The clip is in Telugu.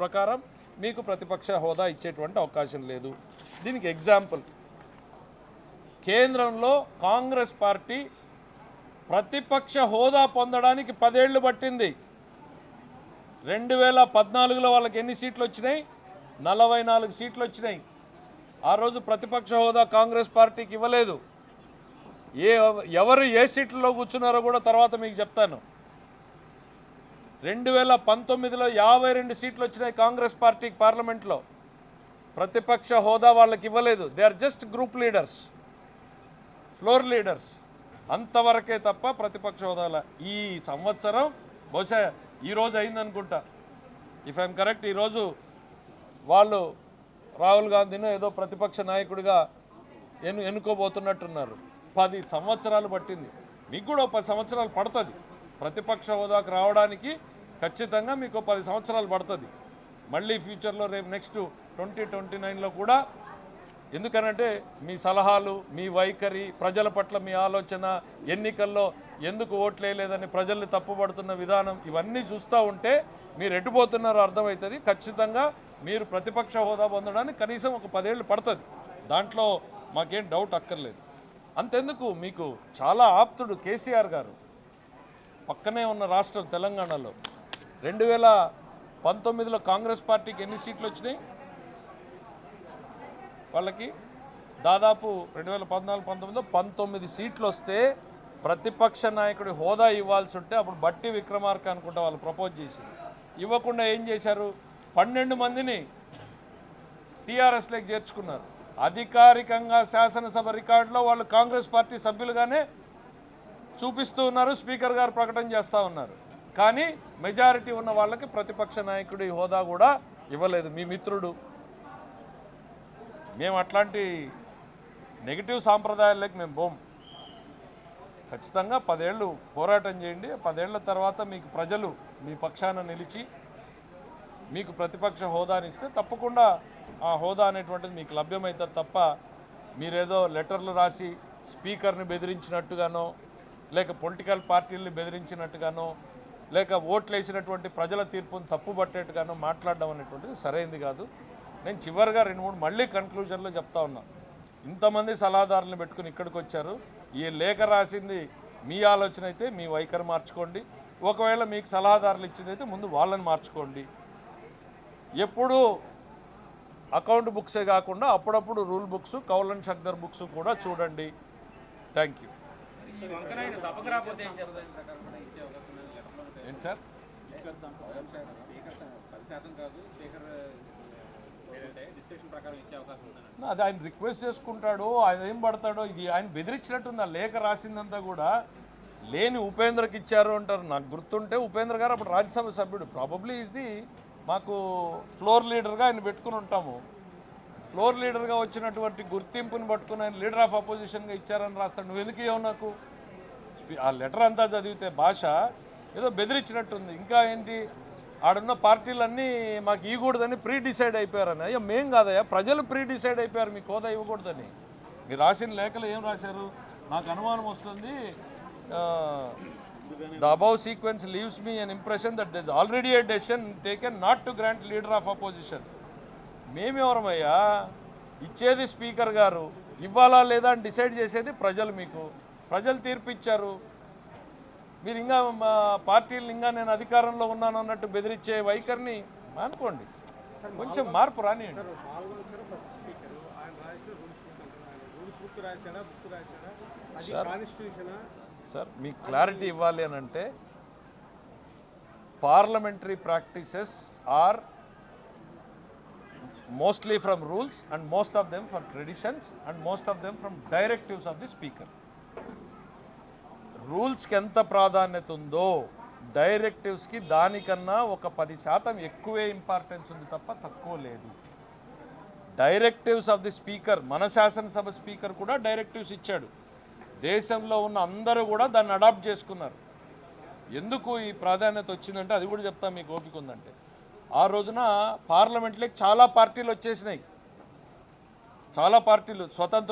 ప్రకారం మీకు ప్రతిపక్ష హోదా ఇచ్చేటువంటి అవకాశం లేదు. దీనికి ఎగ్జాంపుల్ కేంద్రంలో కాంగ్రెస్ పార్టీ ప్రతిపక్ష హోదా పొందడానికి 10 ఏళ్లు పట్టింది. 2014లో వాళ్ళకి ఎన్ని సీట్లు వచ్చినాయి? 44 సీట్లు వచ్చినాయి. ఆ రోజు ప్రతిపక్ష హోదా కాంగ్రెస్ పార్టీకి ఇవ్వలేదు. ఎవరు ఏ సీట్లలో కూర్చున్నారో కూడా తర్వాత మీకు చెప్తాను. 2019లో 52 సీట్లు వచ్చినాయి కాంగ్రెస్ పార్టీకి పార్లమెంట్లో. ప్రతిపక్ష హోదా వాళ్ళకి ఇవ్వలేదు. They are just group leaders, floor leaders, అంతవరకే తప్ప ప్రతిపక్ష హోదాల ఈ సంవత్సరం బహుశా ఈరోజు అయిందనుకుంటా, ఇఫ్ ఐఎమ్ కరెక్ట్. ఈరోజు వాళ్ళు రాహుల్ గాంధీని ఏదో ప్రతిపక్ష నాయకుడిగా ఎన్నుకోబోతున్నట్టున్నారు. 10 సంవత్సరాలు పట్టింది. మీకు కూడా 10 సంవత్సరాలు పడుతుంది ప్రతిపక్ష హోదాకు రావడానికి. ఖచ్చితంగా మీకు 10 సంవత్సరాలు పడుతుంది. మళ్ళీ ఫ్యూచర్లో రేపు నెక్స్ట్ 2029లో కూడా. ఎందుకనంటే మీ సలహాలు, మీ వైఖరి, ప్రజల పట్ల మీ ఆలోచన, ఎన్నికల్లో ఎందుకు ఓట్లు వేయలేదని ప్రజల్ని తప్పుపడుతున్న విధానం, ఇవన్నీ చూస్తూ ఉంటే మీరు ఎటుపోతున్నారో అర్థమవుతుంది. ఖచ్చితంగా మీరు ప్రతిపక్ష హోదా పొందడానికి కనీసం ఒక 10 ఏళ్ళు పడుతుంది. దాంట్లో మాకేం డౌట్ అక్కర్లేదు. అంతెందుకు, మీకు చాలా ఆప్తుడు కేసీఆర్ గారు, పక్కనే ఉన్న రాష్ట్రం తెలంగాణలో 2019లో కాంగ్రెస్ పార్టీకి ఎన్ని సీట్లు వచ్చినాయి? వాళ్ళకి దాదాపు 2014-19లో 19 సీట్లు వస్తే ప్రతిపక్ష నాయకుడి హోదా ఇవ్వాల్సి ఉంటే అప్పుడు బట్టి విక్రమార్క అనుకుంటా వాళ్ళు ప్రపోజ్ చేసింది. ఇవ్వకుండా ఏం చేశారు? 12 మందిని టీఆర్ఎస్లోకి చేర్చుకున్నారు. అధికారికంగా శాసనసభ రికార్డులో వాళ్ళు కాంగ్రెస్ పార్టీ సభ్యులుగానే చూపిస్తూ ఉన్నారు, స్పీకర్ గారు ప్రకటన చేస్తూ ఉన్నారు. కానీ మెజారిటీ ఉన్న వాళ్ళకి ప్రతిపక్ష నాయకుడి హోదా కూడా ఇవ్వలేదు. మీ మిత్రుడు. మేము అట్లాంటి నెగిటివ్ సాంప్రదాయాల్లోకి మేము పోం. ఖచ్చితంగా 10 ఏళ్ళు పోరాటం చేయండి. 10 ఏళ్ల తర్వాత మీకు ప్రజలు మీ పక్షాన నిలిచి మీకు ప్రతిపక్ష హోదానిస్తే తప్పకుండా ఆ హోదా అనేటువంటిది మీకు లభ్యమవుతుంది తప్ప మీరేదో లెటర్లు రాసి స్పీకర్ని బెదిరించినట్టుగానో, లేక పొలిటికల్ పార్టీల్ని బెదిరించినట్టుగానో, లేక ఓట్లు వేసినటువంటి ప్రజల తీర్పును తప్పుపట్టేట్టుగానో మాట్లాడడం అనేటువంటిది సరైనది కాదు. నేను చివరిగా 2-3 మళ్ళీ కన్క్లూజన్లో చెప్తా ఉన్నా. ఇంతమంది సలహాదారులను పెట్టుకుని ఇక్కడికి వచ్చారు. ఈ లేఖ రాసింది మీ ఆలోచన అయితే మీ వైఖరి మార్చుకోండి. ఒకవేళ మీకు సలహాదారులు ఇచ్చిందైతే ముందు వాళ్ళని మార్చుకోండి. ఎప్పుడూ అకౌంట్ బుక్సే కాకుండా అప్పుడప్పుడు రూల్ బుక్స్, కౌలన్ షక్దర్ బుక్స్ కూడా చూడండి. Thank you. ఏంటి సార్? అది ఆయన రిక్వెస్ట్ చేసుకుంటాడు, ఆయన ఏం పడతాడో. ఇది ఆయన బెదిరించినట్టుంది. ఆ లేఖ రాసిందంతా కూడా లేని ఉపేంద్రకి ఇచ్చారు అంటారు. నాకు గుర్తుంటే ఉపేంద్ర గారు అప్పుడు రాజ్యసభ సభ్యుడు. ప్రాబబ్లీ ఇది మాకు ఫ్లోర్ లీడర్గా ఆయన పెట్టుకుని ఉంటాము. ఫ్లోర్ లీడర్గా వచ్చినటువంటి గుర్తింపుని పట్టుకుని ఆయన లీడర్ ఆఫ్ అపోజిషన్గా ఇచ్చారని రాస్తాడు. నువ్వు ఎందుకు ఇవ్వవు నాకు? ఆ లెటర్ అంతా చదివితే భాష ఏదో బెదిరించినట్టుంది. ఇంకా ఏంటి, ఆడున్న పార్టీలన్నీ మాకు ఇవ్వకూడదని ప్రీ డిసైడ్ అయిపోయారని. అయ్యా మేం కాదయ్యా, ప్రజలు ప్రీ డిసైడ్ అయిపోయారు మీకు హోదా ఇవ్వకూడదని. మీరు రాసిన లేఖలు ఏం రాశారు? నాకు అనుమానం వస్తుంది. The above sequence leaves me an impression that there is already a decision taken not to grant leader of opposition. మేమెవరమయ్యా? ఇచ్చేది స్పీకర్ గారు, ఇవ్వాలా లేదా అని డిసైడ్ చేసేది ప్రజలు. మీకు ప్రజలు తీర్పు ఇచ్చారు. మీరు ఇంకా మా పార్టీలు ఇంకా నేను అధికారంలో ఉన్నాను అన్నట్టు బెదిరించే వైఖరిని అనుకోండి. కొంచెం మార్పు రానియండి సార్. మీకు క్లారిటీ ఇవ్వాలి అని అంటే parliamentary practices are mostly from rules and most of them from traditions and most of them from directives of the speaker. రూల్స్కి ఎంత ప్రాధాన్యత ఉందో డైరెక్టివ్స్కి దానికన్నా ఒక 10% ఎక్కువే ఇంపార్టెన్స్ ఉంది తప్ప తక్కువ లేదు. డైరెక్టివ్స్ ఆఫ్ ది స్పీకర్, మన శాసనసభ స్పీకర్ కూడా డైరెక్టివ్స్ ఇచ్చాడు. దేశంలో ఉన్న అందరూ కూడా దాన్ని అడాప్ట్ చేసుకున్నారు. ఎందుకు ఈ ప్రాధాన్యత వచ్చిందంటే అది కూడా చెప్తా మీకు ఓపిక ఉందంటే. ఆ రోజున పార్లమెంట్లోకి చాలా పార్టీలు వచ్చేసినాయి. చాలా పార్టీలు స్వతంత్ర